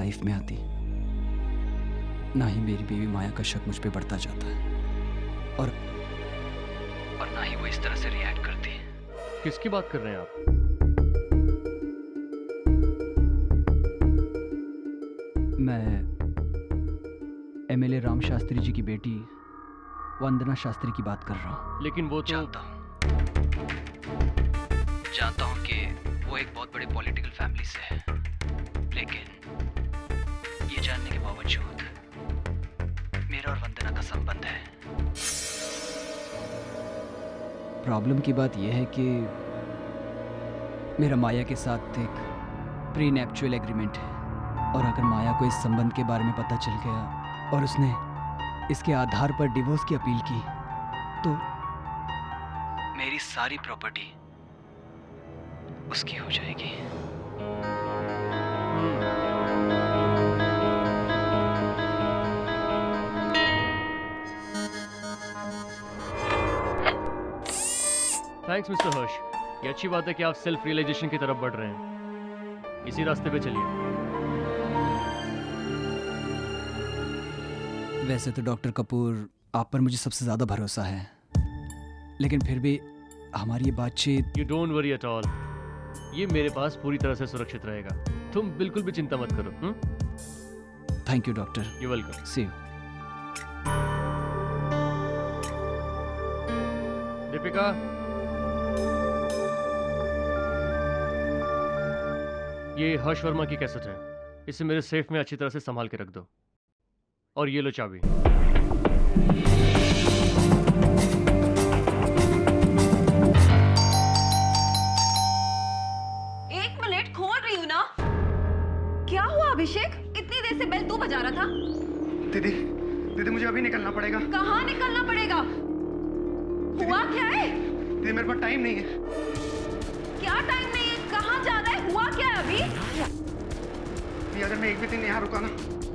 Life में आती, ना ही मेरी बीवी माया का शक मुझ पे बढ़ता जाता है और ना ही वो इस तरह से रिएक्ट करती। किसकी बात कर रहे हैं आप? मैं एमएलए राम शास्त्री जी की बेटी वंदना शास्त्री की बात कर रहा हूँ। लेकिन वो तो जानता हूँ कि वो एक बहुत बड़े पॉलिटिकल फैमिली से है, लेकिन ये जानने के बावजूद मेरा और वंदना का संबंध है। प्रॉब्लम की बात यह है कि मेरा माया के साथ एक प्री नैप्चुअल एग्रीमेंट है, और अगर माया को इस संबंध के बारे में पता चल गया और उसने इसके आधार पर डिवोर्स की अपील की तो मेरी सारी प्रॉपर्टी उसकी हो जाएगी। थैंक्स मिस्टर हर्ष, ये अच्छी बात है कि आप सेल्फ रियलाइजेशन की तरफ बढ़ रहे हैं। इसी रास्ते पे चलिए। वैसे तो डॉक्टर कपूर आप पर मुझे सबसे ज्यादा भरोसा है, लेकिन फिर भी हमारी ये बातचीत। You don't worry at all, ये मेरे पास पूरी तरह से सुरक्षित रहेगा। तुम बिल्कुल भी चिंता मत करो। Thank you doctor. You welcome. See you. Deepika, ये हर्ष वर्मा की कैसेट है, इसे मेरे सेफ में अच्छी तरह से संभाल के रख दो। और ये लो चाबी। एक मिनट, खोल रही हूँ ना। क्या हुआ अभिषेक, इतनी देर से बेल तू बजा रहा था? दीदी, दीदी मुझे अभी निकलना पड़ेगा। कहाँ निकलना पड़ेगा? हुआ क्या है? दीदी मेरे पास टाइम नहीं है। क्या टाइम नहीं है? कहाँ जा रहा है? हुआ क्या है अभी? दीदी अगर मैं एक भी दिन यहाँ रुका ना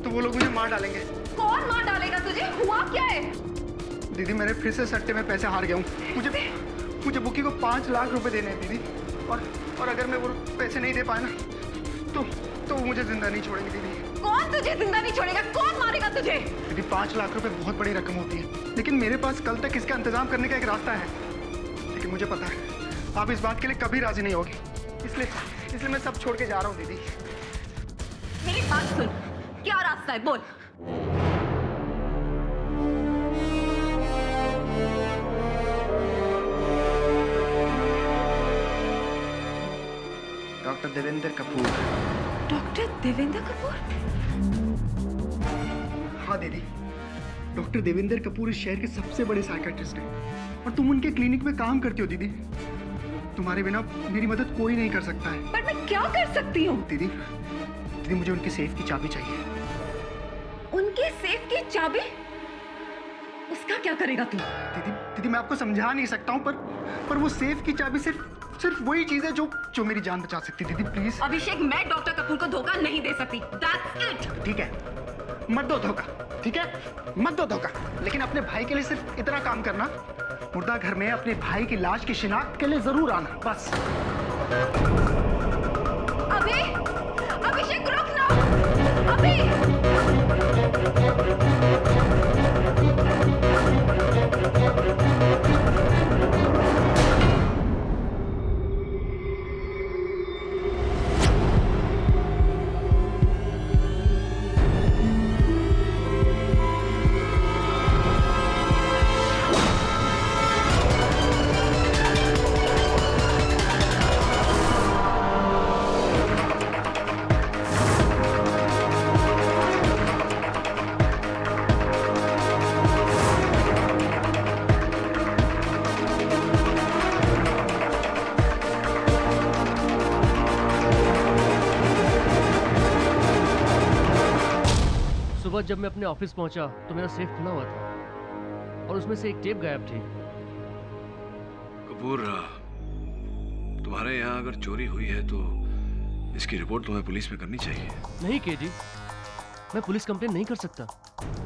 तो वो लोग मुझे मार डालेंगे। कौन मार डालेगा तुझे? हुआ क्या है? दीदी मेरे फिर से सट्टे में पैसे हार गया हूँ। मुझे बुकी को 5 लाख रुपए देने हैं दीदी, और अगर मैं वो पैसे नहीं दे पाया ना तो वो मुझे जिंदा नहीं छोड़ेंगे दीदी। कौन तुझे जिंदा नहीं छोड़ेगा? कौन मारेगा तुझे? दीदी 5 लाख रुपए बहुत बड़ी रकम होती है, लेकिन मेरे पास कल तक इसका इंतजाम करने का एक रास्ता है। लेकिन मुझे पता है आप इस बात के लिए कभी राजी नहीं होगी, इसलिए मैं सब छोड़ के जा रहा हूँ दीदी। मेरी बात सुन, क्या रास्ता है बोल। डॉक्टर देवेंद्र कपूर। डॉक्टर देवेंद्र कपूर? हाँ दीदी, डॉक्टर देवेंद्र कपूर इस शहर के सबसे बड़े साइकियाट्रिस्ट हैं, और तुम उनके क्लिनिक में काम करती हो दीदी। तुम्हारे बिना मेरी मदद कोई नहीं कर सकता है। पर मैं क्या कर सकती हूँ? दीदी मुझे उनके सेफ की चाबी चाहिए। उनके सेफ की चाबी? उसका क्या करेगा तू? दीदी मैं आपको समझा नहीं सकता हूँ, पर वो सेफ की चाबी सिर्फ वही चीज है जो मेरी जान बचा सकती। दीदी प्लीज। अभिषेक, मैं डॉक्टर कपूर को धोखा नहीं दे सकती। That's it. ठीक है, मत दो धोखा। ठीक है, मत दो धोखा, लेकिन अपने भाई के लिए सिर्फ इतना काम करना, मुर्दा घर में अपने भाई की लाश की शिनाख्त के लिए जरूर आना, बस। अभिषेक रुक ना। अभी सुबह जब मैं अपने ऑफिस पहुंचा तो मेरा सेफ खुला हुआ था और उसमें से एक टेप गायब थी। कपूर, तुम्हारे यहाँ अगर चोरी हुई है तो इसकी रिपोर्ट तुम्हें पुलिस में करनी चाहिए। नहीं केजी, मैं पुलिस कंप्लेन नहीं कर सकता।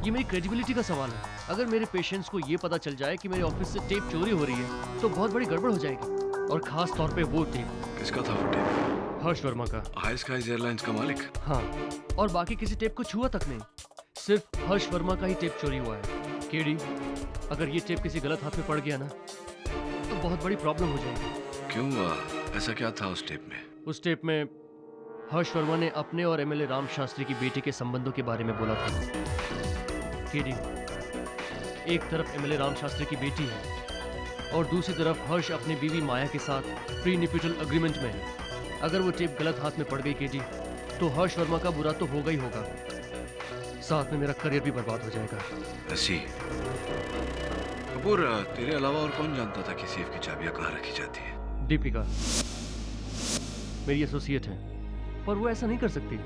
ये मेरी क्रेडिबिलिटी का सवाल है। अगर मेरे पेशेंट्स को ये पता चल जाए कि मेरे ऑफिस से टेप चोरी हो रही है तो बहुत बड़ी गड़बड़ हो जाएगी, और खास तौर पे वो टेप। किसका था वो टेप? हर्ष वर्मा का। हाई स्काईज एयरलाइंस का मालिक? हाँ, और बाकी किसी टेप को छुआ तक नहीं। सिर्फ हर्ष वर्मा का ही टेप चोरी हुआ है। केडी, अगर ये टेप किसी गलत हाथ में पड़ गया ना तो बहुत बड़ी प्रॉब्लम हो जाएगी। क्यों? ऐसा क्या था उस टेप में? उस टेप में हर्ष वर्मा ने अपने और एमएलए राम शास्त्री की बेटी के संबंधों के बारे में बोला था। केडी, एक तरफ एमएलए राम शास्त्री की बेटी है और दूसरी तरफ हर्ष अपनी बीवी माया के साथ प्री निपिटल एग्रीमेंट में है। अगर वो टेप गलत हाथ में पड़ गई केडी, तो हर्ष वर्मा का बुरा तो होगा ही होगा, साथ में मेरा करियर भी बर्बाद हो जाएगा। ऐसी कपूर, तेरे अलावा और कौन जानता था कि सेफ की चाबियां कहाँ रखी जाती है? दीपिका मेरी एसोसिएट है, पर वो ऐसा नहीं कर सकती।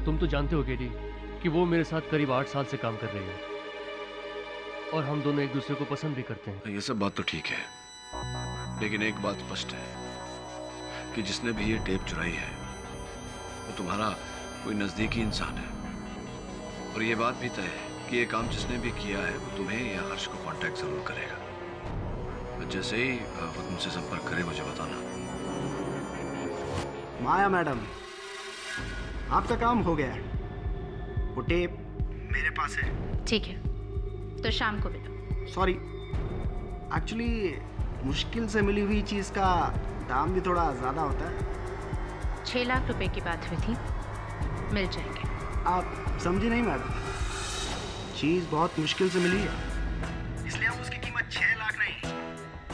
तुम तो जानते हो केडी कि वो मेरे साथ करीब 8 साल से काम कर रही है और हम दोनों एक दूसरे को पसंद भी करते हैं। ये सब बात तो ठीक है, लेकिन एक बात स्पष्ट है कि जिसने भी ये टेप चुराई है वो तुम्हारा कोई नजदीकी इंसान है, और ये बात भी तय है कि ये काम जिसने भी किया है वो तुम्हें या हर्ष को कांटेक्ट जरूर करेगा। जैसे ही वो तुमसे संपर्क करे मुझे बताना। माया मैडम, आपका काम हो गया है। वो टेप मेरे पास है। ठीक है, तो शाम को मिलो। सॉरी, एक्चुअली मुश्किल से मिली हुई चीज़ का दाम भी थोड़ा ज़्यादा होता है। 6 लाख रुपए की बात हुई थी, मिल जाएंगे। आप समझी नहीं मैडम, चीज़ बहुत मुश्किल से मिली है, इसलिए अब उसकी कीमत 6 लाख नहीं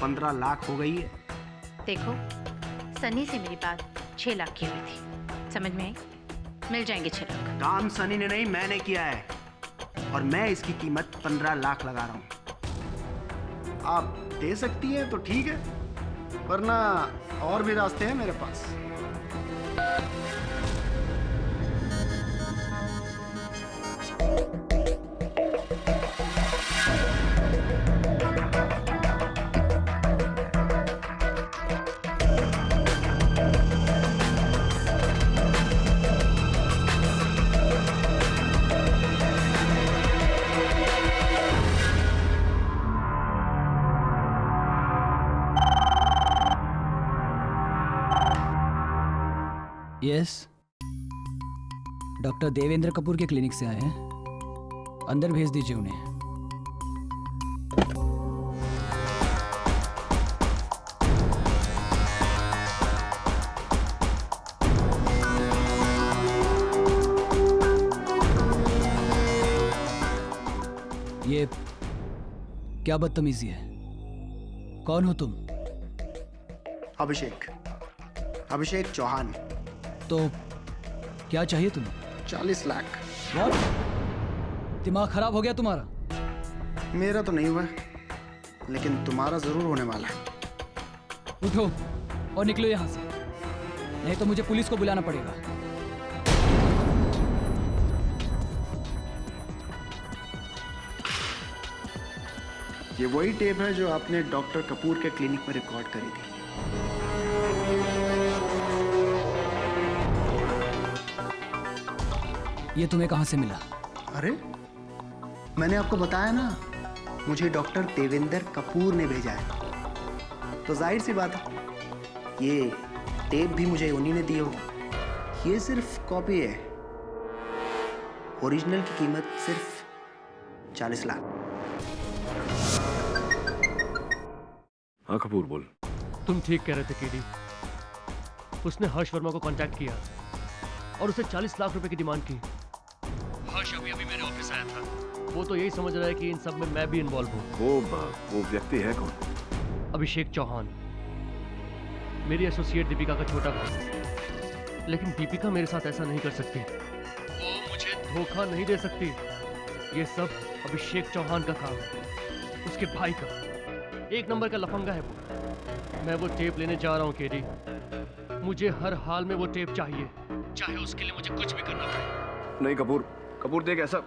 15 लाख हो गई है। देखो, सनी से मेरी बात 6 लाख की हुई थी, समझ में आई? मिल जाएंगे 6 लाख। काम सनी ने नहीं, मैंने किया है, और मैं इसकी कीमत 15 लाख लगा रहा हूँ। आप दे सकती हैं तो ठीक है, वरना और भी रास्ते हैं मेरे पास। यस, डॉक्टर देवेंद्र कपूर के क्लिनिक से आए हैं, अंदर भेज दीजिए उन्हें। ये क्या बदतमीजी है? कौन हो तुम? अभिषेक चौहान। तो क्या चाहिए तुम्हें? 40 लाख। What? दिमाग खराब हो गया तुम्हारा? मेरा तो नहीं हुआ, लेकिन तुम्हारा जरूर होने वाला है। उठो और निकलो यहाँ से, नहीं तो मुझे पुलिस को बुलाना पड़ेगा। ये वही टेप है जो आपने डॉक्टर कपूर के क्लिनिक में रिकॉर्ड करी थी। ये तुम्हें कहाँ से मिला? अरे, मैंने आपको बताया ना, मुझे डॉक्टर देवेंद्र कपूर ने भेजा है। तो जाहिर सी बात है, ये टेप भी मुझे उन्हीं ने दी होगी। ये सिर्फ कॉपी है, ओरिजिनल की कीमत सिर्फ 40 लाख। हाँ कपूर, बोल। तुम ठीक कह रहे थे केडी। उसने हर्ष वर्मा को कांटेक्ट किया और उसे 40 लाख रुपए की डिमांड की। हर्ष अभी मेरे ऑफिस आया था। वो तो यही समझ रहा है कि इन सब में मैं भी इन्वॉल्व हूँ। वो व्यक्ति है कौन? अभिषेक चौहान, मेरी एसोसिएट दीपिका का छोटा भाई। लेकिन दीपिका मेरे साथ ऐसा नहीं कर सकती, वो मुझे धोखा नहीं दे सकती। ये सब अभिषेक चौहान का काम है, उसके भाई का। एक नंबर का लफंगा है वो। मैं वो टेप लेने जा रहा हूँ केडी। मुझे हर हाल में वो टेप चाहिए, चाहे उसके लिए मुझे कुछ भी करना पड़े। नहीं कपूर, कपूर देख ऐसा।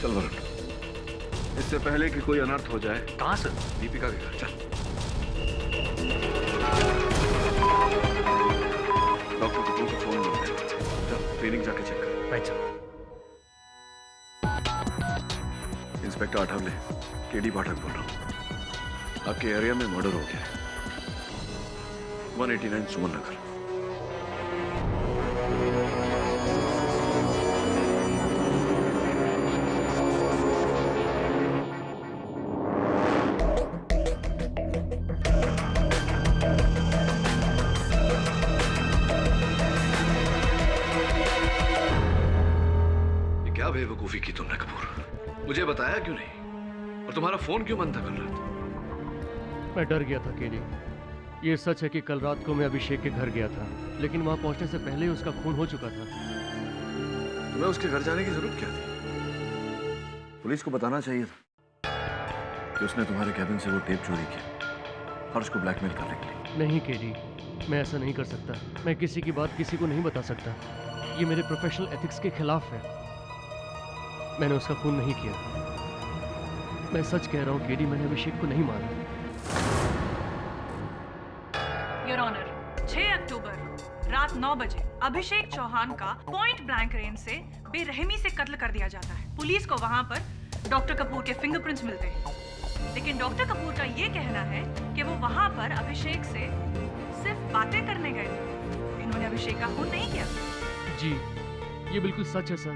चल वरुण, इससे पहले कि कोई अनर्थ हो जाए। कहाँ सर? दीपिका के घर चल। डॉक्टर कपूर को फोन कर दे। चल क्लिनिक जाके चेक कर। मैं चल। इंस्पेक्टर आठवले, केडी पाठक बोल रहा हूँ। आपके एरिया में मर्डर हो गया है, 189 सुमन नगर। ये क्या बेवकूफी की तुमने कपूर? मुझे बताया क्यों नहीं? और तुम्हारा फोन क्यों बंद था कल रात? मैं डर गया था केडी। ये सच है कि कल रात को मैं अभिषेक के घर गया था, लेकिन वहां पहुंचने से पहले ही उसका खून हो चुका था। तुम्हें उसके घर जाने की जरूरत क्या थी? पुलिस को बताना चाहिए था कि उसने तुम्हारे कैबिन से वो टेप चोरी किया, हर्ष को ब्लैकमेल करने के लिए। नहीं केडी, मैं ऐसा नहीं कर सकता। मैं किसी की बात किसी को नहीं बता सकता। ये मेरे प्रोफेशनल एथिक्स के खिलाफ है। मैंने उसका खून नहीं किया। मैं सच कह रहा हूँ केडी, मैंने अभिषेक को नहीं मारा। योर ऑनर, 6 अक्टूबर रात 9 बजे अभिषेक चौहान का पॉइंट ब्लैंक रेंज से बेरहमी से कत्ल कर दिया जाता है। पुलिस को वहां पर डॉक्टर कपूर के फिंगरप्रिंट्स मिलते हैं, लेकिन डॉक्टर कपूर का ये कहना है कि वो वहां पर अभिषेक से सिर्फ बातें करने गए थे। इन्होंने अभिषेक का खून नहीं किया। जी, ये बिल्कुल सच है सर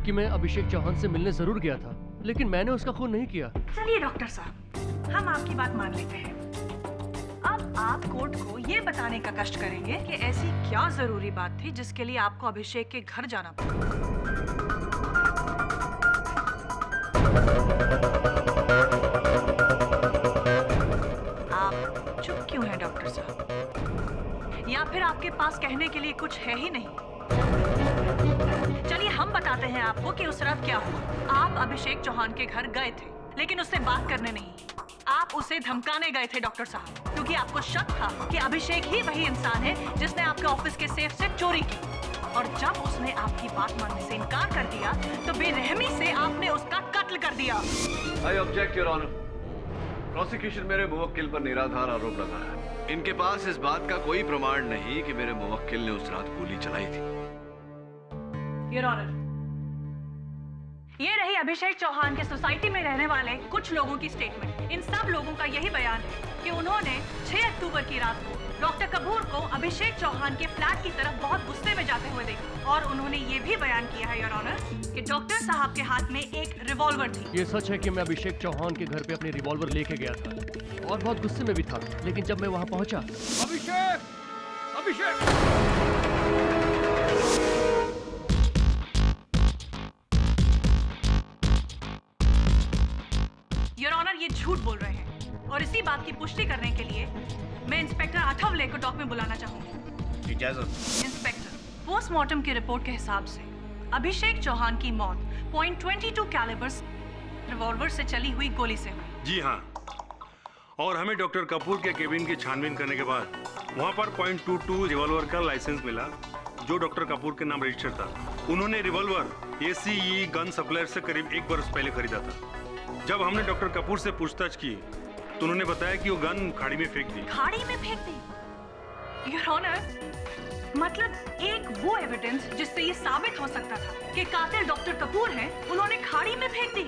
कि मैं अभिषेक चौहान से मिलने जरूर गया था, लेकिन मैंने उसका खून नहीं किया। चलिए डॉक्टर साहब, हम आपकी बात मान लेते हैं। अब आप कोर्ट को ये बताने का कष्ट करेंगे कि ऐसी क्या जरूरी बात थी जिसके लिए आपको अभिषेक के घर जाना पड़ा। आप चुप क्यों हैं डॉक्टर साहब? या फिर आपके पास कहने के लिए कुछ है ही नहीं? चलिए हम बताते हैं आपको कि उस रात क्या हुआ। आप अभिषेक चौहान के घर गए थे, लेकिन उससे बात करने नहीं, आप उसे धमकाने गए थे डॉक्टर साहब, क्योंकि आपको शक था कि अभिषेक ही वही इंसान है जिसने आपके ऑफिस के सेफ से चोरी की। और जब उसने आपकी बात मानने से इनकार कर दिया तो बेरहमी से आपने उसका कत्ल कर दिया। I object your honour. Prosecution मेरे मुवक्किल पर निराधार आरोप लगा है। इनके पास इस बात का कोई प्रमाण नहीं कि मेरे मुवक्किल ने उस रात गोली चलाई थी। योर ऑनर, ये रही अभिषेक चौहान के सोसाइटी में रहने वाले कुछ लोगों की स्टेटमेंट। इन सब लोगों का यही बयान है कि उन्होंने 6 अक्टूबर की रात को डॉक्टर कपूर को अभिषेक चौहान के फ्लैट की तरफ बहुत गुस्से में जाते हुए देखा। और उन्होंने ये भी बयान किया है योर ऑनर कि डॉक्टर साहब के हाथ में एक रिवॉल्वर थी। ये सच है कि मैं अभिषेक चौहान के घर पे अपनी रिवॉल्वर लेके गया था और बहुत गुस्से में भी था, लेकिन जब मैं वहां पहुंचा, अभिषेक योर ऑनर, ये झूठ बोल रहे हैं। और इसी बात की पुष्टि करने के लिए मैं इंस्पेक्टर आठवले को डॉक में बुलाना चाहूंगी। इजाजत। इंस्पेक्टर, पोस्टमार्टम की रिपोर्ट के हिसाब से अभिषेक चौहान की मौत .22 कैलिबर रिवॉल्वर से चली हुई गोली से हुई। जी हाँ, और हमें डॉक्टर कपूर के केबिन की छानबीन करने के बाद वहाँ पर .22 रिवॉल्वर का लाइसेंस मिला जो डॉक्टर कपूर के नाम रजिस्टर था। उन्होंने रिवॉल्वर ACE गन सप्लायर से करीब 1 बरस पहले खरीदा था। जब हमने डॉक्टर कपूर से पूछताछ की तो उन्होंने बताया कि वो गन खाड़ी में फेंक दी। खाड़ी में फेंक दी? योर ऑनर, मतलब एक वो एविडेंस जिससे ये साबित हो सकता था कि कातिल डॉक्टर कपूर हैं, उन्होंने खाड़ी में फेंक दी।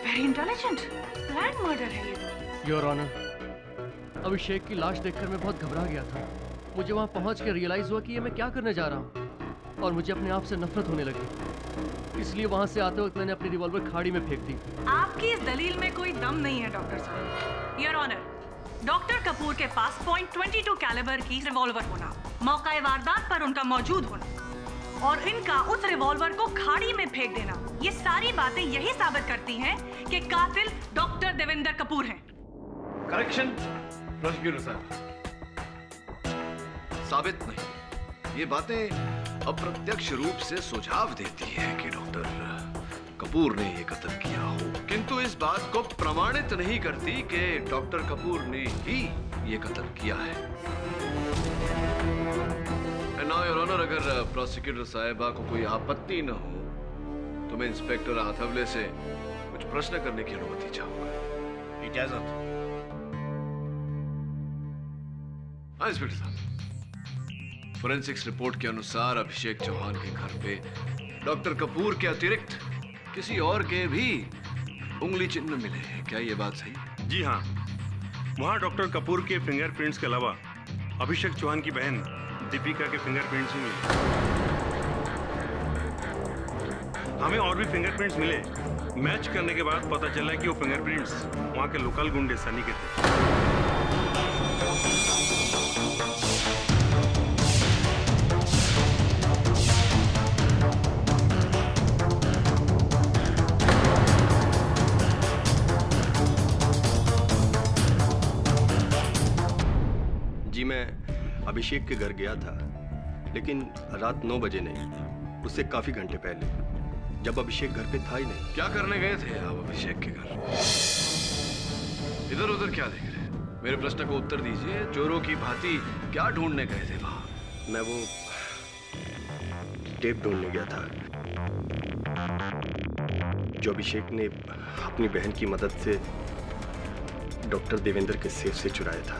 वेरी इंटेलिजेंट, प्लान मर्डर है ये तो। योर ऑनर, अभिषेक की लाश देखकर मैं बहुत घबरा गया था। मुझे वहां पहुंच के रियलाइज हुआ कि ये मैं क्या करने जा रहा हूँ और मुझे अपने आप से नफरत होने लगी। इसलिए वहां से आते वक्त मैंने अपनी रिवॉल्वर खाड़ी में फेंक दी। आपकी इस दलील में कोई दम नहीं है डॉक्टर साहब। योर ऑनर, डॉक्टर कपूर के पास .22 कैलिबर की रिवॉल्वर होना, मौका वारदात पर उनका मौजूद होना और इनका उस रिवॉल्वर को खाड़ी में फेंक देना, ये सारी बातें यही साबित करती हैं कि कातिल डॉक्टर देवेंद्र कपूर हैं। करेक्शन प्रोसिक्यूटर साहब, साबित नहीं, ये बातें अप्रत्यक्ष रूप से सुझाव देती है कि डॉक्टर कपूर ने ये कत्ल किया हो, किंतु इस बात को प्रमाणित नहीं करती कि डॉक्टर कपूर ने ही ये कत्ल किया है। नाउ योर ऑनर, अगर प्रोसिक्यूटर साहिबा को कोई आपत्ति न हो तो मैं इंस्पेक्टर आठवले से कुछ प्रश्न करने की अनुमति चाहूंगा। इजाजत। हाँ इंस्पेक्टर साहब, फोरेंसिक्स रिपोर्ट के अनुसार अभिषेक चौहान के घर पे डॉक्टर कपूर के अतिरिक्त किसी और के भी उंगली चिन्ह मिले हैं, क्या ये बात सही है? जी हाँ, वहाँ डॉक्टर कपूर के फिंगरप्रिंट्स के अलावा अभिषेक चौहान की बहन दीपिका के फिंगरप्रिंट्स भी मिले। हमें और भी फिंगरप्रिंट्स मिले। मैच करने के बाद पता चला कि वो फिंगरप्रिंट्स वहाँ के लोकल गुंडे सनी के थे। जी मैं अभिषेक के घर गया था, लेकिन रात 9 बजे नहीं, उससे काफी घंटे पहले, जब अभिषेक घर पे था ही नहीं। क्या करने गए थे आप अभिषेक के घर? इधर उधर क्या देख रहे हैं? मेरे प्रश्न को उत्तर दीजिए। चोरों की भांति क्या ढूंढने गए थे वहां? मैं वो टेप ढूंढने गया था जो अभिषेक ने अपनी बहन की मदद से डॉक्टर देवेंद्र के सेफ से चुराया था।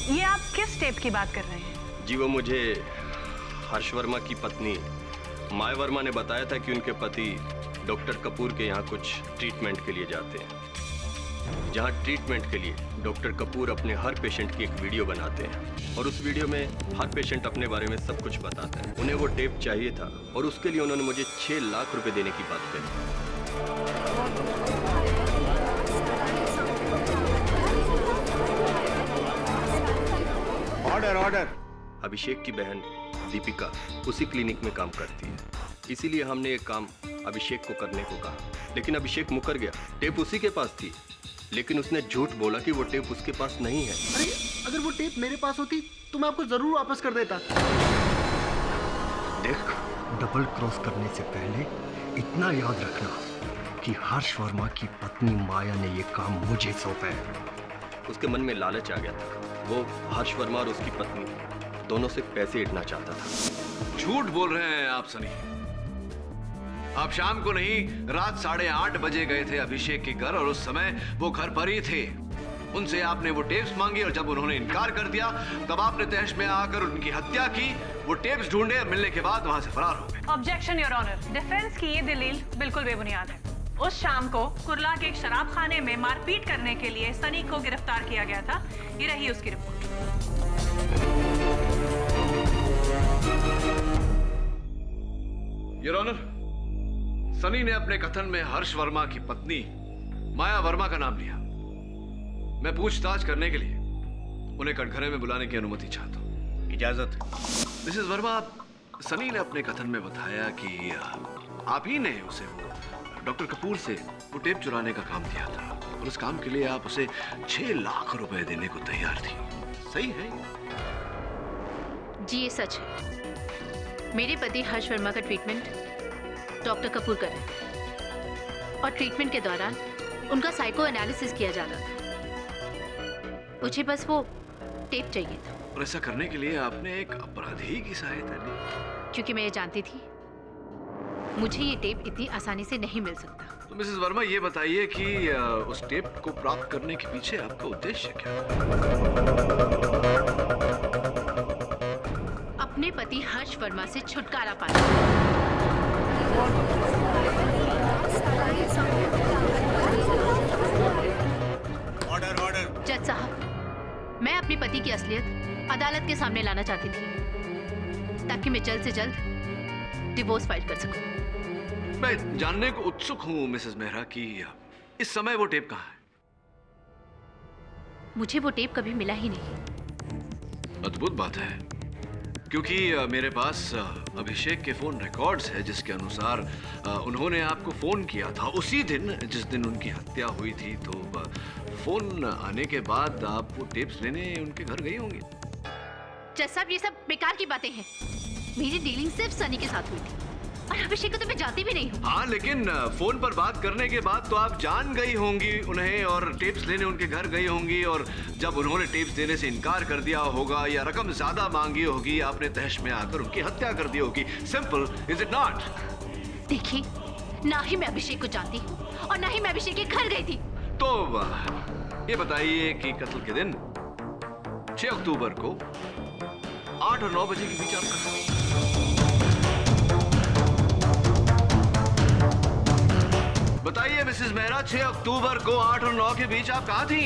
ये आप किस टेप की बात कर रहे हैं? जी वो मुझे हर्ष वर्मा की पत्नी माया वर्मा ने बताया था कि उनके पति डॉक्टर कपूर के यहाँ कुछ ट्रीटमेंट के लिए जाते हैं, जहाँ ट्रीटमेंट के लिए डॉक्टर कपूर अपने हर पेशेंट की एक वीडियो बनाते हैं और उस वीडियो में हर पेशेंट अपने बारे में सब कुछ बताता है। उन्हें वो टेप चाहिए था और उसके लिए उन्होंने मुझे 6 लाख रुपए देने की बात कही। Order order. अभिषेक की बहन दीपिका उसी क्लिनिक में काम करती है, इसीलिए हमने ये काम अभिषेक को करने को कहा, लेकिन अभिषेक मुकर गया। टेप उसी के पास थी, लेकिन उसने झूठ बोला कि वो टेप उसके पास नहीं है। अरे अगर वो टेप मेरे पास होती तो मैं आपको जरूर वापस कर देता। देख, डबल क्रॉस करने से पहले इतना याद रखना कि हर्ष वर्मा की पत्नी माया ने ये काम मुझे सौंपा है। उसके मन में लालच आ गया था। वो हर्ष वर्मा और उसकी पत्नी दोनों से पैसे ऐंठना चाहता था। झूठ बोल रहे हैं आप सनी। आप शाम को नहीं, रात 8:30 बजे गए थे अभिषेक के घर और उस समय वो घर पर ही थे। उनसे आपने वो टेप्स मांगी और जब उन्होंने इनकार कर दिया तब आपने तहश में आकर उनकी हत्या की। वो टेप्स ढूंढे, मिलने के बाद वहां से फरार हो गए। ऑब्जेक्शन योर ऑनर, डिफेंस की ये दलील बिल्कुल बेबुनियाद है। उस शाम को कुर्ला के एक शराब खाने में मारपीट करने के लिए सनी को गिरफ्तार किया गया था। ये रही उसकी रिपोर्ट। योर ऑनर, सनी ने अपने कथन में हर्ष वर्मा की पत्नी माया वर्मा का नाम लिया। मैं पूछताछ करने के लिए उन्हें कटघरे में बुलाने की अनुमति चाहता हूँ। इजाजत। मिसेस वर्मा, सनी ने अपने कथन में बताया कि आप ही ने उसे डॉक्टर कपूर से वो टेप चुराने का काम दिया था और उस काम के लिए आप उसे 6 लाख रुपए देने को तैयार थी। सही है? जी ये सच है। मेरे पति हर्ष वर्मा का ट्रीटमेंट डॉक्टर कपूर कर रहे हैं और ट्रीटमेंट के दौरान उनका साइको एनालिसिस किया जा रहा था। मुझे बस वो टेप चाहिए था। और ऐसा करने के लिए आपने एक अपराधी की सहायता ली? क्योंकि मैं ये जानती थी मुझे ये टेप इतनी आसानी से नहीं मिल सकता। तो मिसेस वर्मा ये बताइए कि उस टेप को प्राप्त करने के पीछे आपका उद्देश्य क्या है? अपने पति हर्ष वर्मा से छुटकारा पाना। Order order. जज साहब, मैं अपने पति की असलियत अदालत के सामने लाना चाहती थी ताकि मैं जल्द से जल्द डिवोर्स फाइल कर सकूं। मैं जानने को उत्सुक हूं मिसेस मेहरा कि इस समय वो टेप कहाँ है? मुझे वो टेप कभी मिला ही नहीं। अद्भुत बात है, क्योंकि मेरे पास अभिषेक के फोन रिकॉर्ड्स है जिसके अनुसार उन्होंने आपको फोन किया था उसी दिन जिस दिन उनकी हत्या हुई थी। तो फोन आने के बाद आप वो टेप्स लेने उनके घर गई होंगी। जज साहब, ये सब बेकार की बातें हैं। मेरी डीलिंग सिर्फ सनी के साथ हुई थी और अभिषेक को तो मैं जानती भी नहीं हूँ। हाँ, लेकिन फोन पर बात करने के बाद तो आप जान गई होंगी उन्हें और टेप्स लेने उनके घर गई होंगी। और जब उन्होंने टेप्स देने से इनकार कर दिया होगा या रकम ज्यादा मांगी होगी, आपने तहश में आकर उनकी हत्या कर दी होगी। Simple, is it not? देखिए, ना ही मैं अभिषेक को जानती और ना ही मैं अभिषेक के घर गई थी। तो ये बताइए कि कत्ल के दिन 6 अक्टूबर को 8 और 9 बजे के बीच आप कहाँ? मेहरा 6 अक्टूबर को 8 और 9 के बीच आप कहाँ थी?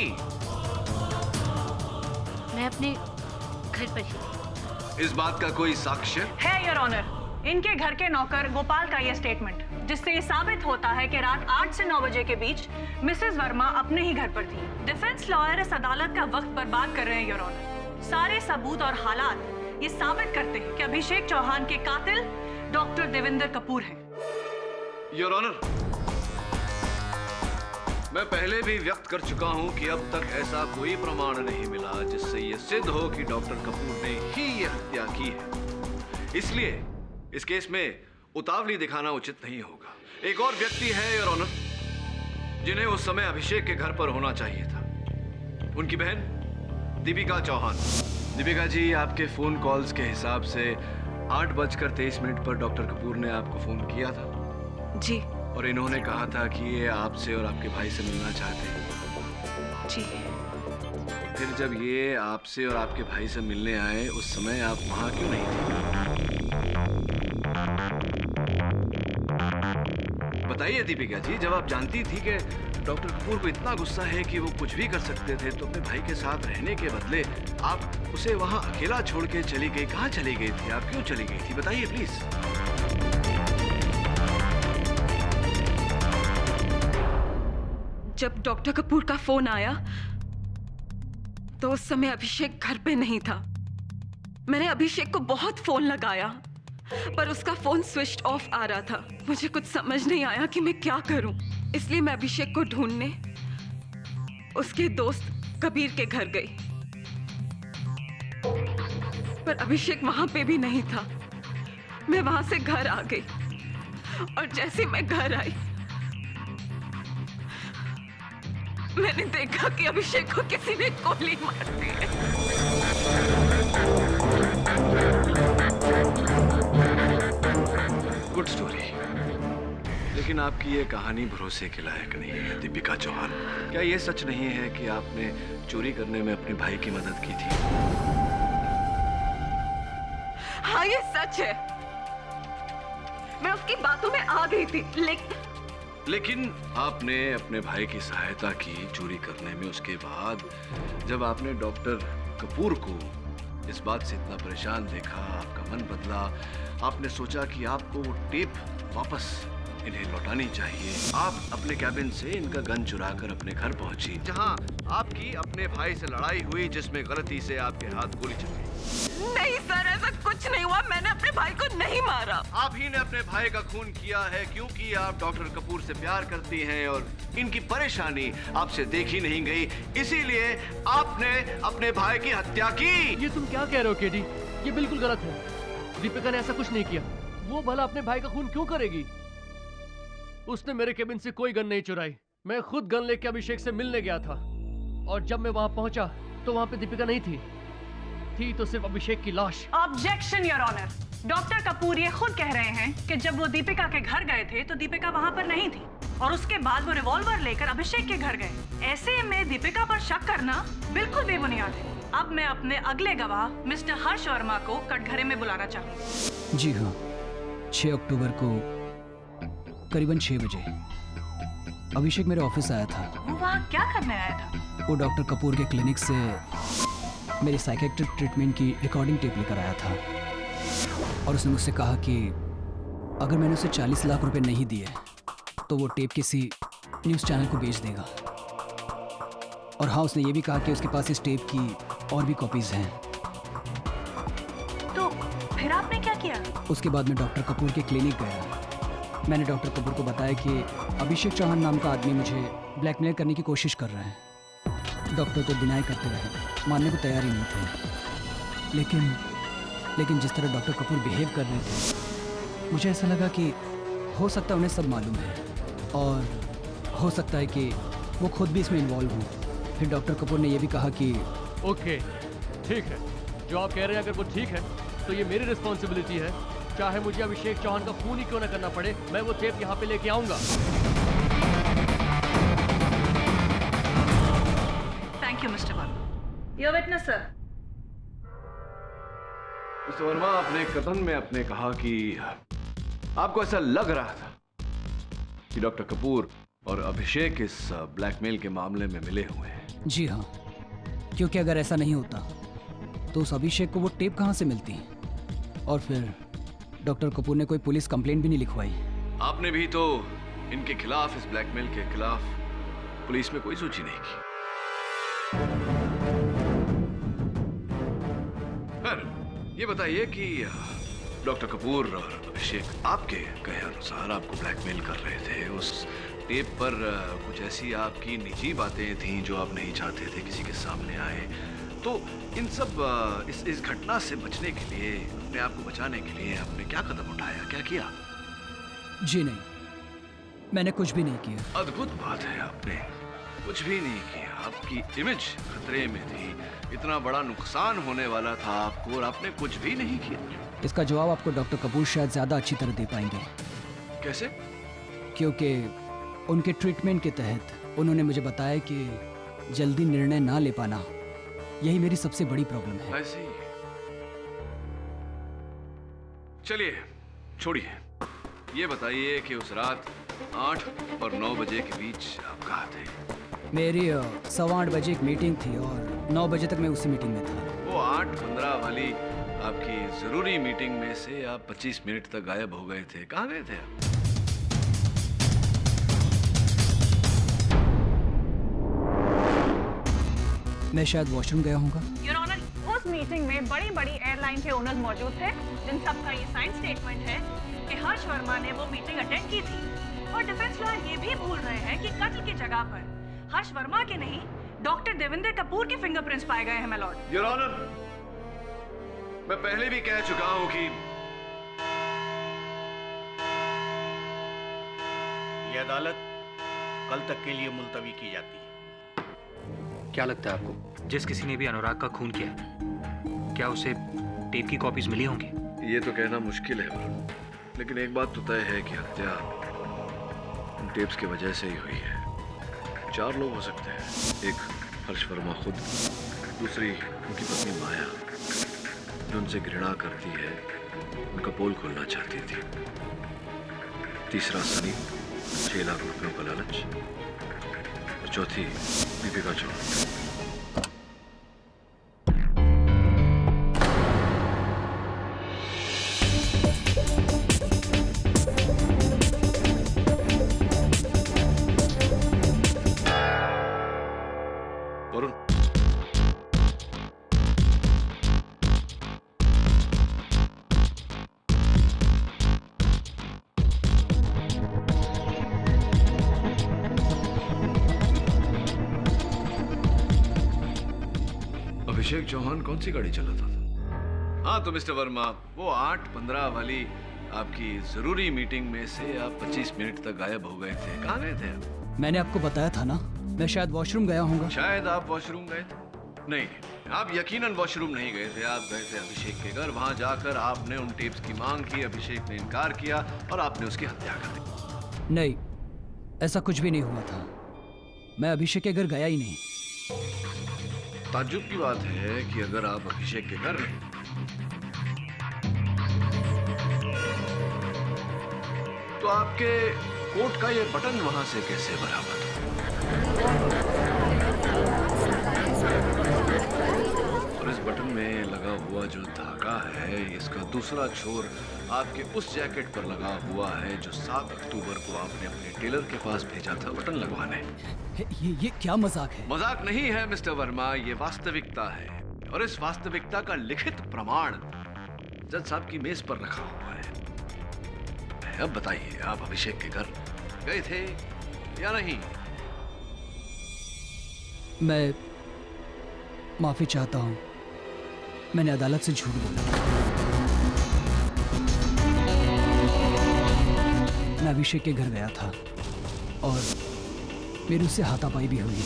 मैं अपने घर पर ही थी। इस बात का कोई साक्ष्य है योर ऑनर। इनके घर के नौकर गोपाल का ये स्टेटमेंट, जिससे ये साबित होता है कि रात 8 से 9 बजे के बीच मिसेस वर्मा अपने ही घर पर थी। डिफेंस लॉयर इस अदालत का वक्त बर्बाद कर रहे हैं योर ऑनर। सारे सबूत और हालात ये साबित करते हैं कि अभिषेक चौहान के कातिल डॉक्टर देवेंद्र कपूर हैं। योर ऑनर, मैं पहले भी व्यक्त कर चुका हूं कि अब तक ऐसा कोई प्रमाण नहीं मिला जिससे यह सिद्ध हो कि डॉक्टर कपूर ने ही यह हत्या की है। इसलिए इस केस में उतावली दिखाना उचित नहीं होगा। एक और व्यक्ति है योर ऑनर, जिन्हें उस समय अभिषेक के घर पर होना चाहिए था, उनकी बहन दीपिका चौहान। दीपिका जी, आपके फोन कॉल्स के हिसाब से 8:23 पर डॉक्टर कपूर ने आपको फोन किया था जी। और इन्होंने कहा था कि ये आपसे और आपके भाई से मिलना चाहते हैं। जी। फिर जब ये आपसे और आपके भाई से मिलने आए, उस समय आप वहां क्यों नहीं थे? बताइए दीपिका जी, जब आप जानती थी कि डॉक्टर कपूर को इतना गुस्सा है कि वो कुछ भी कर सकते थे, तो अपने भाई के साथ रहने के बदले आप उसे वहां अकेला छोड़ के चली गई। कहाँ चली गई थी आप? क्यों चली गई थी? बताइए प्लीज। जब डॉक्टर कपूर का फोन आया तो उस समय अभिषेक घर पे नहीं था। मैंने अभिषेक को बहुत फोन लगाया पर उसका फोन स्विच ऑफ आ रहा था। मुझे कुछ समझ नहीं आया कि मैं क्या करूं, इसलिए मैं अभिषेक को ढूंढने उसके दोस्त कबीर के घर गई, पर अभिषेक वहां पे भी नहीं था। मैं वहां से घर आ गई और जैसे मैं घर आई मैंने देखा कि अभिषेक को किसी ने गोली मार दी है। गुड स्टोरी, लेकिन आपकी ये कहानी भरोसे के लायक नहीं है दीपिका चौहान। क्या ये सच नहीं है कि आपने चोरी करने में अपने भाई की मदद की थी? हाँ, ये सच है। मैं उसकी बातों में आ गई थी, लेकिन आपने अपने भाई की सहायता की चोरी करने में। उसके बाद जब आपने डॉक्टर कपूर को इस बात से इतना परेशान देखा, आपका मन बदला। आपने सोचा कि आपको वो टेप वापस इन्हें लौटानी चाहिए। आप अपने कैबिन से इनका गन चुराकर अपने घर पहुंची, जहां आपकी अपने भाई से लड़ाई हुई, जिसमें गलती से आपके हाथ गोली चल गई। नहीं सर, ऐसा कुछ नहीं हुआ। मैंने अपने भाई को नहीं मारा। आप ही ने अपने भाई का खून किया है क्योंकि आप डॉक्टर कपूर से प्यार करती हैं और इनकी परेशानी आपसे देखी नहीं गई, इसीलिए आपने अपने भाई की हत्या की। ये तुम क्या कह रहे हो केडी? ये बिल्कुल गलत है। दीपिका ने ऐसा कुछ नहीं किया। वो भला अपने भाई का खून क्यों करेगी? उसने मेरे केबिन से कोई गन नहीं चुराई। मैं खुद गन लेके अभिषेक से मिलने गया था और जब मैं वहां पहुंचा तो वहां पे दीपिका नहीं थी तो सिर्फ अभिषेक की लाश। Objection your honour. Doctor Kapoor ये खुद कह रहे हैं कि जब वो दीपिका के घर गए थे तो दीपिका वहां पर नहीं थी और उसके बाद वो रिवॉल्वर लेकर अभिषेक के घर गए। ऐसे में दीपिका पर शक करना बिल्कुल बेबुनियाद है। अब मैं अपने अगले गवाह मिस्टर हर्ष वर्मा को कटघरे में बुलाना चाहूंगी। जी हाँ, 6 अक्टूबर को करीबन 6 बजे अभिषेक मेरे ऑफिस आया था। वो वहाँ क्या करने आया था? वो डॉक्टर कपूर के क्लिनिक से मेरी साइकेट्रिक ट्रीटमेंट की रिकॉर्डिंग टेप लेकर आया था और उसने मुझसे कहा कि अगर मैंने उसे 40 लाख रुपए नहीं दिए तो वो टेप किसी न्यूज़ चैनल को बेच देगा। और हाँ, उसने ये भी कहा कि उसके पास इस टेप की और भी कॉपीज़ हैं। तो फिर आपने क्या किया? उसके बाद मैं डॉक्टर कपूर के क्लिनिक गया। मैंने डॉक्टर कपूर को बताया कि अभिषेक चौहान नाम का आदमी मुझे ब्लैकमेल करने की कोशिश कर रहा है। डॉक्टर तो डिनाई करते रहे, मानने को तैयार ही नहीं थे। लेकिन जिस तरह डॉक्टर कपूर बिहेव कर रहे थे, मुझे ऐसा लगा कि हो सकता है उन्हें सब मालूम है और हो सकता है कि वो खुद भी इसमें इन्वॉल्व हों। फिर डॉक्टर कपूर ने यह भी कहा कि ओके, ठीक है, जो आप कह रहे हैं अगर वो ठीक है तो ये मेरी रिस्पॉन्सिबिलिटी है। चाहे मुझे अभिषेक चौहान का खून ही क्यों ना करना पड़े, मैं वो टेप यहाँ पे लेके आऊंगा। Thank you mister Verma. Your witness sir. Mister Verma, अपने कथन में आपने कहा कि आपको ऐसा लग रहा था कि डॉक्टर कपूर और अभिषेक इस ब्लैकमेल के मामले में मिले हुए हैं। जी हाँ, क्योंकि अगर ऐसा नहीं होता तो उस अभिषेक को वो टेप कहाँ से मिलती? और फिर डॉक्टर कपूर ने कोई पुलिस कंप्लेंट भी नहीं लिखवाई। आपने भी तो इनके खिलाफ, इस ब्लैकमेल के खिलाफ पुलिस में कोई सूची नहीं की। पर ये बताइए कि डॉक्टर कपूर और अभिषेक आपके कहे अनुसार आपको ब्लैकमेल कर रहे थे। उस टेप पर कुछ ऐसी आपकी निजी बातें थीं जो आप नहीं चाहते थे किसी के सामने आए। तो इन सब इस घटना से बचने के लिए, अपने आप को बचाने के लिए आपने क्या कदम उठाया, क्या किया? जी नहीं, मैंने कुछ भी नहीं किया। अद्भुत बात है, आपने कुछ भी नहीं किया। आपकी इमेज खतरे में थी, इतना बड़ा नुकसान होने वाला था आपको, और आपने कुछ भी नहीं किया। इसका जवाब आपको डॉक्टर कपूर शायद ज़्यादा अच्छी तरह दे पाएंगे। कैसे? क्योंकि उनके ट्रीटमेंट के तहत उन्होंने मुझे बताया कि जल्दी निर्णय ना ले पाना यही मेरी सबसे बड़ी प्रॉब्लम है। ऐसी। चलिए छोड़िए, ये बताइए कि उस रात 8 और 9 बजे के बीच आप कहाँ थे? मेरी 8:15 बजे एक मीटिंग थी और 9 बजे तक मैं उसी मीटिंग में था। वो 8:15 वाली आपकी जरूरी मीटिंग में से आप 25 मिनट तक गायब हो गए थे। कहाँ गए थे आप? मैं शायद वॉशरूम गया हूँगा। योर ऑनर, उस मीटिंग में बड़ी बड़ी एयरलाइन के ओनर्स मौजूद थे, जिन सबका ये साइन स्टेटमेंट है कि हर्ष वर्मा ने वो मीटिंग अटेंड की थी। और डिफेंस लॉयर ये भी भूल रहे हैं कि कत्ल की जगह पर हर्ष वर्मा के नहीं, डॉक्टर देवेंद्र कपूर के फिंगरप्रिंट्स पाए गए हैं माय लॉर्ड। योर ऑनर, मैं पहले भी कह चुका हूं कि ये अदालत कल तक के लिए मुलतवी की जाती है। क्या लगता है आपको, जिस किसी ने भी अनुराग का खून किया है, क्या उसे टेप की कॉपीज मिली होंगी? ये तो कहना मुश्किल है वरुण, लेकिन एक बात तो तय है कि हत्या उन टेप्स की वजह से ही हुई है। 4 लोग हो सकते हैं। एक हर्ष वर्मा खुद, दूसरी उनकी पत्नी माया जो उनसे घृणा करती है, उनका पोल खोलना चाहती थी। तीसरा सनी, 6 लाख रुपयों का लालच। और चौथी दीपिका चौहान। वरुण, अभिषेक चौहान कौन सी गाड़ी चलाता था? हाँ तो मिस्टर वर्मा, वो 8:15 वाली आपकी जरूरी मीटिंग में से आप 25 मिनट तक गायब हो गए थे। कहाँ गए थे आप? मैंने आपको बताया था ना, मैं शायद वॉशरूम गया हूँगा। शायद आप वॉशरूम गए थे? नहीं, आप यकीनन वॉशरूम नहीं गए थे। आप गए थे अभिषेक के घर। वहां जाकर आपने उन टेप्स की मांग की, अभिषेक ने इनकार किया और आपने उसकी हत्या कर दी। नहीं, ऐसा कुछ भी नहीं हुआ था। मैं अभिषेक के घर गया ही नहीं। ताज्जुब की बात है कि अगर आप अभिषेक के घर तो आपके कोट का ये बटन वहां से कैसे बरामद हुआ? और इस बटन में लगा हुआ जो धागा है, इसका दूसरा छोर आपके उस जैकेट पर लगा हुआ है जो 7 अक्टूबर को आपने अपने टेलर के पास भेजा था बटन लगवाने। ये क्या मजाक है? मजाक नहीं है मिस्टर वर्मा, ये वास्तविकता है। और इस वास्तविकता का लिखित प्रमाण जज साहब की मेज पर रखा हुआ है। अब बताइए, आप अभिषेक के घर गए थे या नहीं? मैं माफी चाहता हूँ, मैंने अदालत से झूठ बोला। मैं अभिषेक के घर गया था और मेरी उससे हाथापाई भी हुई,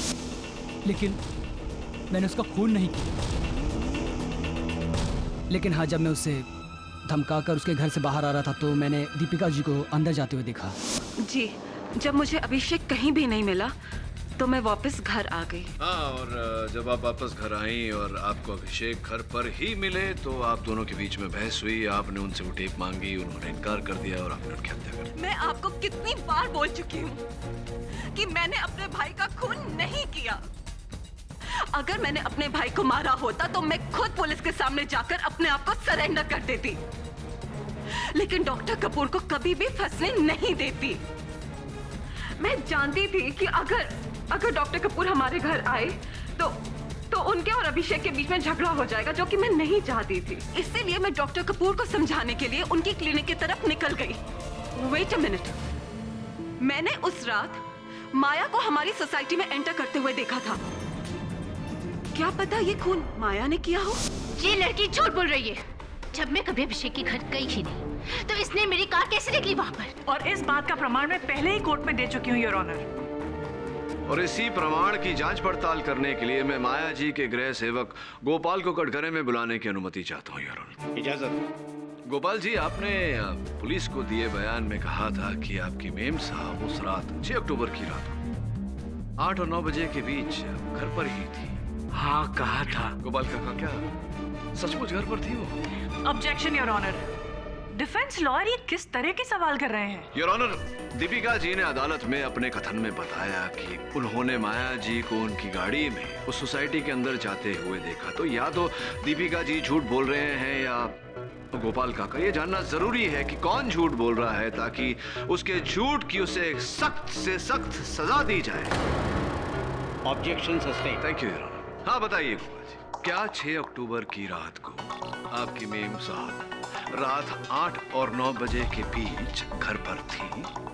लेकिन मैंने उसका खून नहीं किया। लेकिन हाँ, जब मैं उसे धमकाकर उसके घर से बाहर आ रहा था तो मैंने दीपिका जी को अंदर जाते हुए देखा। जी, जब मुझे अभिषेक कहीं भी नहीं मिला तो मैं वापस घर आ गई। हाँ, और जब आप वापस घर आई और आपको अभिषेक घर पर ही मिले तो आप दोनों के बीच में बहस हुई। आपने उनसे वो टेप मांगी, उन्होंने इनकार कर दिया और आपने उनकी हत्या कर दी। मैं आपको कितनी बार बोल चुकी हूँ कि मैंने अपने भाई का खून नहीं किया। अगर मैंने अपने भाई को मारा होता तो मैं खुद पुलिस के सामने जाकर अपने आप को सरेंडर कर देती, लेकिन डॉक्टर कपूर को कभी भी फंसने नहीं देती। मैं जानती थी कि अगर डॉक्टर कपूर हमारे घर आए तो उनके और अभिषेक के बीच में झगड़ा हो जाएगा, जो कि मैं नहीं चाहती थी। इसीलिए मैं डॉक्टर कपूर को समझाने के लिए उनकी क्लिनिक की तरफ निकल गई। वेट अ मिनट, मैंने उस रात माया को हमारी सोसाइटी में एंटर करते हुए देखा था। क्या पता ये खून माया ने किया हो? ये लड़की झूठ बोल रही है। जब मैं कभी अभिषेक के घर गई ही नहीं तो इसने मेरी कार कैसे निकली वहाँ पर? और इस बात का प्रमाण मैं पहले ही कोर्ट में दे चुकी हूँ, योर ऑनर। और इसी प्रमाण की जांच पड़ताल करने के लिए मैं माया जी के गृह सेवक गोपाल को कटघरे में बुलाने की अनुमति चाहता हूँ, योर ऑनर। इजाजत। गोपाल जी, आपने पुलिस को दिए बयान में कहा था कि आपकी मेम साहब उस रात 6 अक्टूबर की रात को 8 और 9 बजे के बीच घर पर ही थी। हाँ, कहा था। गोपाल काका, क्या सचमुच घर पर थी वो? Objection, your honour. Defence lawyer ये किस तरह के सवाल कर रहे हैं? योर ऑनर, दीपिका जी ने अदालत में अपने कथन में बताया कि उन्होंने माया जी को उनकी गाड़ी में उस सोसाइटी के अंदर जाते हुए देखा। तो या तो दीपिका जी झूठ बोल रहे हैं या गोपाल काका, ये जानना जरूरी है कि कौन झूठ बोल रहा है ताकि उसके झूठ की उसे सख्त से सख्त सजा दी जाए। Objection sustain. Thank you your honour. हाँ, बताइए गोपाल जी, क्या 6 अक्टूबर की रात को आपकी मेम साहब रात 8 और 9 बजे के बीच घर पर थी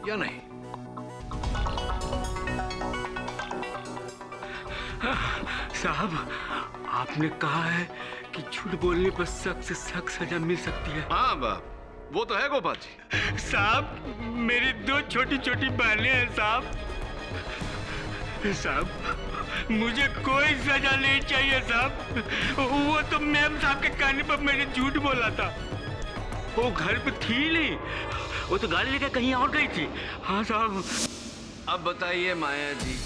या नहीं? साहब, आपने कहा है कि झूठ बोलने पर सख्त से सख्त सजा मिल सकती है। हाँ बाप, वो तो है गोपाल जी। साहब, मेरी 2 छोटी छोटी बहनें हैं साहब। साहब, मुझे कोई सजा नहीं चाहिए साहब। वो तो मैम साहब के कहने पर मैंने झूठ बोला था। वो घर पे थी नहीं, वो तो गाड़ी लेकर कहीं और गई थी। हाँ साहब। अब बताइए माया जी,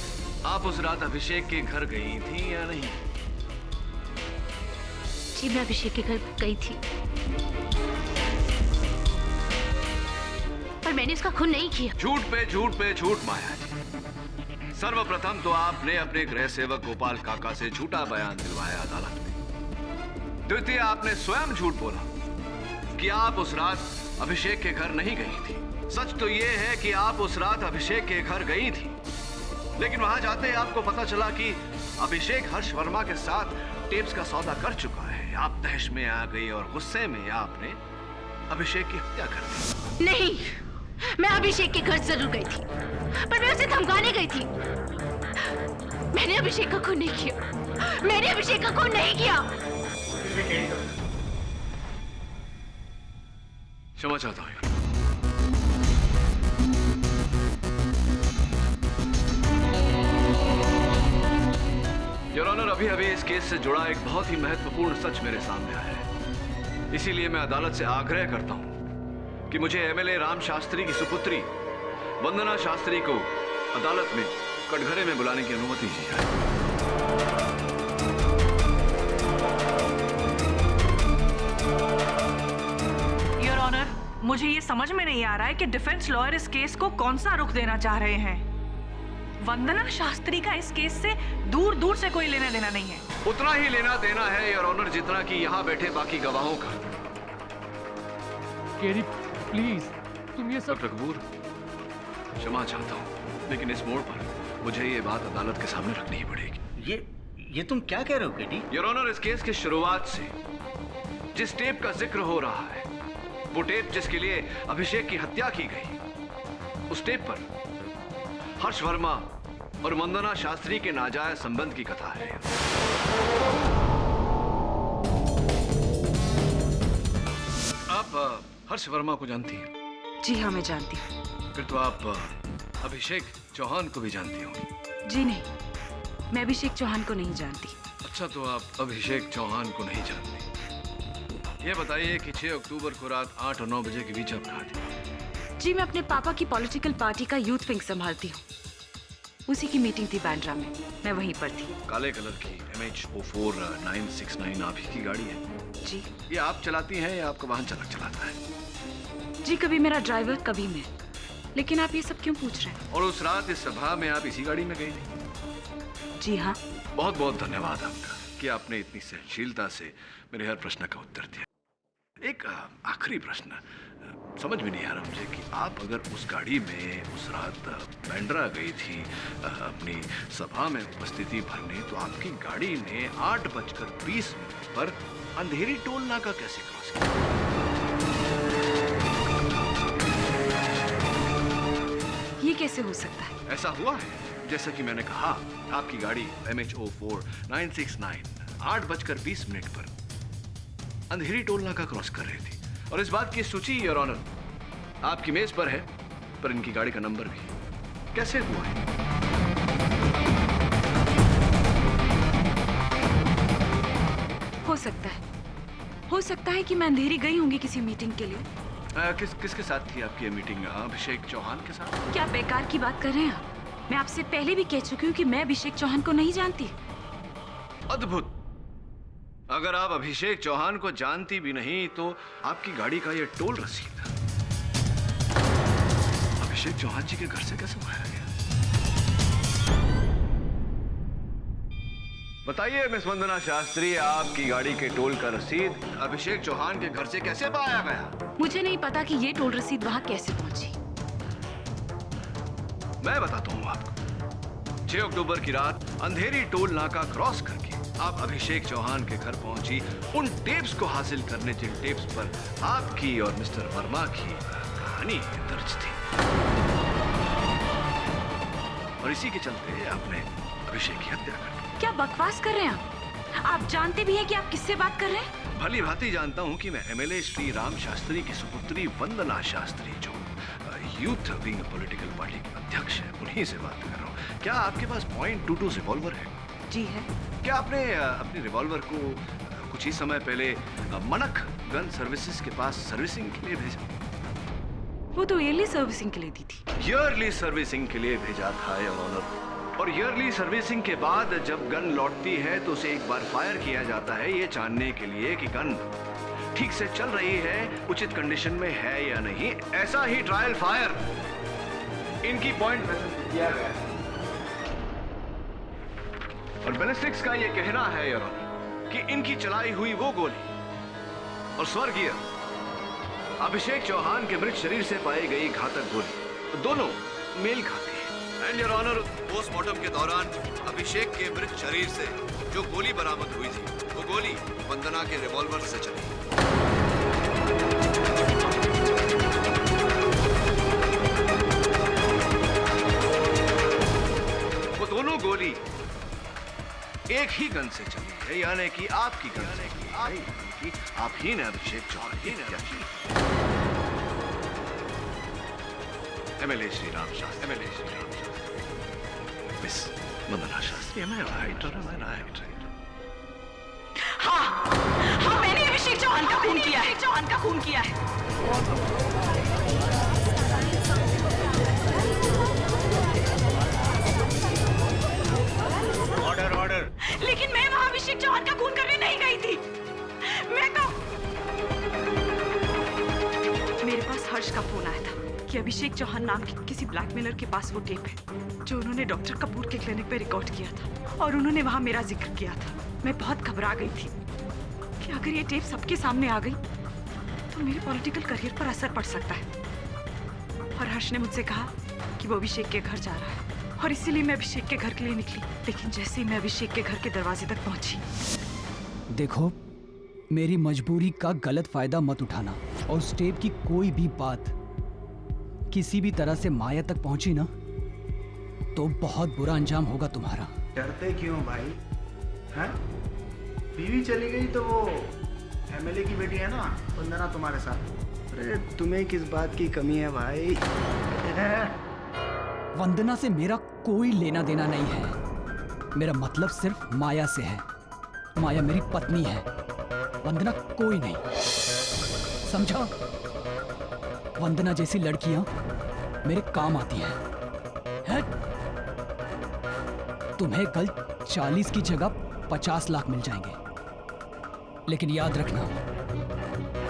आप उस रात अभिषेक के घर गई थी या नहीं? जी, मैं अभिषेक के घर गई थी, पर मैंने उसका खून नहीं किया। झूठ पे झूठ माया जी। सर्वप्रथम तो आपने अपने गृह सेवक गोपाल काका से झूठा बयान दिलवाया अदालत में। द्वितीय, आपने स्वयं झूठ बोला कि आप उस रात अभिषेक के घर नहीं गई थी। सच तो यह है कि आप उस रात अभिषेक के घर गई थी, लेकिन वहां जाते ही आपको पता चला कि अभिषेक हर्ष वर्मा के साथ टेप्स का सौदा कर चुका है। आप तहश में आ गई और गुस्से में आपने अभिषेक की हत्या कर दी। नहीं, मैं अभिषेक के घर जरूर गई थी, पर मैं उसे धमकाने गई थी। मैंने अभिषेक का खून नहीं किया। मैंने अभिषेक का खून नहीं किया। क्षमा चाहता हूँ। योर ऑनर, अभी अभी इस केस से जुड़ा एक बहुत ही महत्वपूर्ण सच मेरे सामने आया है। इसीलिए मैं अदालत से आग्रह करता हूं कि मुझे एमएलए राम शास्त्री की सुपुत्री वंदना शास्त्री को अदालत में कटघरे में बुलाने की अनुमति दी जाए। योर ऑनर, मुझे ये समझ में नहीं आ रहा है कि डिफेंस लॉयर इस केस को कौन सा रुख देना चाह रहे हैं। वंदना शास्त्री का इस केस से दूर दूर से कोई लेना देना नहीं है। उतना ही लेना देना है योर ऑनर जितना कि यहाँ बैठे बाकी गवाहों का। केरी, प्लीज, तुम ये सब। डॉक्टर कपूर, क्षमा चाहता हूँ, लेकिन इस मोड़ पर मुझे ये बात अदालत के सामने रखनी ही पड़ेगी। ये तुम क्या कह रहे हो केडी? योर ऑनर, इस केस की शुरुआत से जिस टेप का जिक्र हो रहा है, वो टेप जिसके लिए अभिषेक की हत्या की गई, उस टेप पर हर्ष वर्मा और वंदना शास्त्री के नाजायज संबंध की कथा है। आप हर्ष वर्मा को जानती हैं? जी हाँ, मैं जानती हूँ। फिर तो आप अभिषेक चौहान को भी जानती होंगी। जी नहीं, मैं अभिषेक चौहान को नहीं जानती। अच्छा, तो आप अभिषेक चौहान को नहीं जानती। ये बताइए कि 6 अक्टूबर को रात 8 और 9 बजे के बीच आप कहाँ थे? जी, मैं अपने पापा की पॉलिटिकल पार्टी का यूथ विंग संभालती हूँ। उसी की मीटिंग थी बांद्रा में, मैं वहीं पर थी। काले कलर की MH04969 आप ही की गाड़ी है? जी। ये आप चलाती हैं या आपका वाहन चालक चलाता है? जी, कभी मेरा ड्राइवर कभी मैं। लेकिन आप ये सब क्यों पूछ रहे हैं? और उस रात इस सभा में आप इसी गाड़ी में गई थी? जी हाँ। बहुत बहुत धन्यवाद आपका कि आपने इतनी सहनशीलता से मेरे हर प्रश्न का उत्तर दिया। एक आखिरी प्रश्न, समझ में नहीं आ रहा मुझे कि आप अगर उस गाड़ी में उस रात बांद्रा गई थी अपनी सभा में उपस्थिति भरने, तो आपकी गाड़ी ने 8:20 पर अंधेरी टोल नाका कैसे क्रॉस किया? ये कैसे हो सकता है? ऐसा हुआ है, जैसा कि मैंने कहा, आपकी गाड़ी MH04969 8:20 पर अंधेरी टोल नाका क्रॉस कर रही थी। और इस बात की सूची, योर ऑनर, आपकी मेज पर है, पर इनकी गाड़ी का नंबर भी। कैसे हुआ है? हो सकता है कि मैं अंधेरी गई होंगी किसी मीटिंग के लिए। किसके साथ थी आपकी ये मीटिंग? अभिषेक चौहान के साथ? क्या बेकार की बात कर रहे हैं आप? मैं आपसे पहले भी कह चुकी हूँ कि मैं अभिषेक चौहान को नहीं जानती। अद्भुत। अगर आप अभिषेक चौहान को जानती भी नहीं, तो आपकी गाड़ी का ये टोल रसीद अभिषेक चौहान जी के घर से कैसे उठाया गया? बताइए मिस वंदना शास्त्री, आपकी गाड़ी के टोल का रसीद अभिषेक चौहान के घर से कैसे पाया गया? मुझे नहीं पता कि ये टोल रसीद वहाँ कैसे पहुंची। मैं बताता हूँ आपको। 6 अक्टूबर की रात अंधेरी टोल नाका क्रॉस करके आप अभिषेक चौहान के घर पहुंची, उन टेप्स को हासिल करने जिन टेप्स पर आपकी और मिस्टर वर्मा की कहानी दर्ज थी, और इसी के चलते आपने अभिषेक की हत्या कर दी। क्या बकवास कर रहे हैं आप जानते भी हैं कि आप किससे बात कर रहे हैं? भली भांति जानता हूं कि मैं MLA श्री राम शास्त्री की सुपुत्री वंदना शास्त्री, जो यूथ विंग पॉलिटिकल पार्टी के अध्यक्ष है, उन्हीं से बात कर रहा हूं। क्या आपके पास .22 रिवॉल्वर है? जी है। क्या आपने अपनी रिवॉल्वर को कुछ ही समय पहले मनक गन सर्विसेज के पास सर्विसिंग के लिए भेजा? वो तो ईयरली सर्विसिंग के लिए दी थी। ईयरली सर्विसिंग के लिए भेजा था योर ऑनर। और ईयरली सर्विसिंग के बाद जब गन लौटती है तो उसे एक बार फायर किया जाता है, ये जानने के लिए कि गन ठीक से चल रही है, उचित कंडीशन में है या नहीं। ऐसा ही ट्रायल फायर इनकी पॉइंट किया गया। और बैलिस्टिक्स का ये कहना है योर ऑनर कि इनकी चलाई हुई वो गोली और स्वर्गीय अभिषेक चौहान के मृत शरीर से पाई गई घातक गोली दोनों मेल खाती है। एंड योर ऑनर, पोस्टमार्टम के दौरान अभिषेक के मृत शरीर से जो गोली बरामद हुई थी, वो गोली वंदना के रिवॉल्वर से चली। वो दोनों गोली एक ही गन से चली है, यानी कि आपकी गन से की है, यानी कि आप ही ने अभिषेक चौहान की हत्या की। MLA Shri Ram Shastri, miss Vandana Shastri, am I right or am I right? हाँ, मैंने अभिषेक चौहान का खून किया है। ऑर्डर। लेकिन मैं वहाँ अभिषेक चौहान का खून करने नहीं गई थी। मैं तो मेरे पास हर्ष का फोन आया था कि अभिषेक चौहान नाम के किसी ब्लैकमेलर के पास वो टेप है जो उन्होंने डॉक्टर कपूर के क्लिनिक पे रिकॉर्ड किया था, और उन्होंने वहाँ मेरा जिक्र किया था। मैं बहुत घबरा गई थी कि अगर ये टेप सबके सामने आ गई तो मेरे पॉलिटिकल करियर पर असर पड़ सकता है। और हर्ष ने मुझसे कहा कि वो अभिषेक के घर जा रहा है, और इसीलिए मैं अभिषेक के घर के लिए निकली। लेकिन जैसे ही मैं अभिषेक के घर के दरवाजे तक पहुंची, देखो, मेरी मजबूरी का गलत फायदा मत उठाना, और उस टेप की कोई भी बात किसी भी तरह से माया तक पहुंची ना, तो बहुत बुरा अंजाम होगा तुम्हारा। डरते क्यों भाई? हैं? बीवी चली गई तो वो MLA की बेटी है ना वंदना तुम्हारे साथ। अरे तुम्हें किस बात की कमी है भाई? वंदना से मेरा कोई लेना देना नहीं है। मेरा मतलब सिर्फ माया से है। माया मेरी पत्नी है, वंदना कोई नहीं, समझा? वंदना जैसी लड़कियां मेरे काम आती हैं। तुम्हें कल 40 की जगह 50 लाख मिल जाएंगे। लेकिन याद रखना,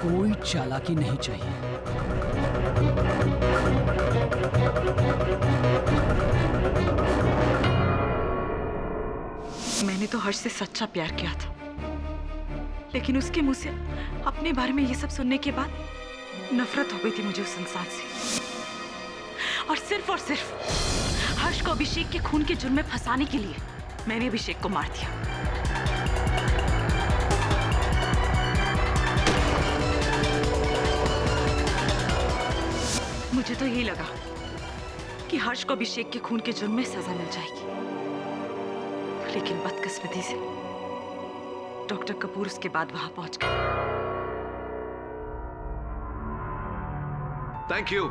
कोई चालाकी नहीं चाहिए। मैंने तो हर्ष से सच्चा प्यार किया था, लेकिन उसके मुंह से अपने बारे में ये सब सुनने के बाद नफरत हो गई थी मुझे उस इंसान से। और सिर्फ हर्ष को अभिषेक के खून के जुर्म में फंसाने के लिए मैंने अभिषेक को मार दिया। मुझे तो यही लगा कि हर्ष को अभिषेक के खून के जुर्म में सजा मिल जाएगी, लेकिन बदकिस्मती से डॉक्टर कपूर उसके बाद वहां पहुंच गए। Thank you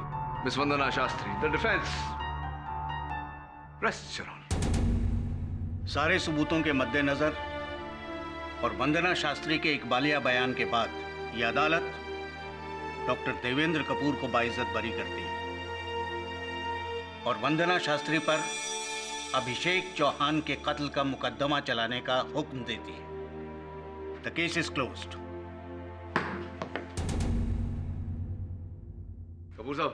miss Vandana Shastri. The defence rest your honour. सारे सबूतों के मद्देनजर और वंदना शास्त्री के इकबालिया बयान के बाद यह अदालत डॉक्टर देवेंद्र कपूर को बाइज्जत बरी करती है और वंदना शास्त्री पर अभिषेक चौहान के कत्ल का मुकदमा चलाने का हुक्म देती है। The case is closed. Kapoor साहब,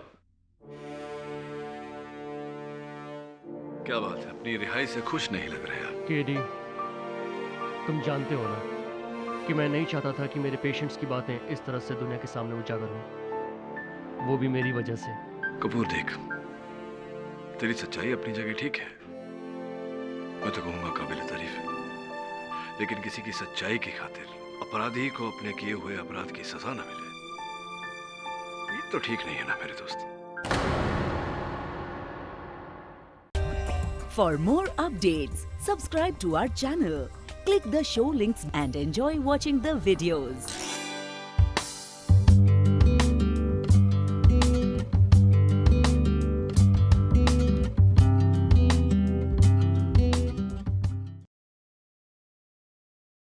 क्या बात है, अपनी रिहाई से खुश नहीं लग रहे आप? केडी, तुम जानते हो ना कि मैं नहीं चाहता था कि मेरे पेशेंट्स की बातें इस तरह से दुनिया के सामने उजागर हो, वो भी मेरी वजह से। कपूर देख, तेरी सच्चाई अपनी जगह ठीक है, मैं तो कहूंगा काबिल तारीफ है, लेकिन किसी की सच्चाई की खातिर अपराधी को अपने किए हुए अपराध की सजा न मिले, ये तो ठीक नहीं है ना मेरे दोस्त। For more updates, subscribe to our channel, click the show links and enjoy watching the videos.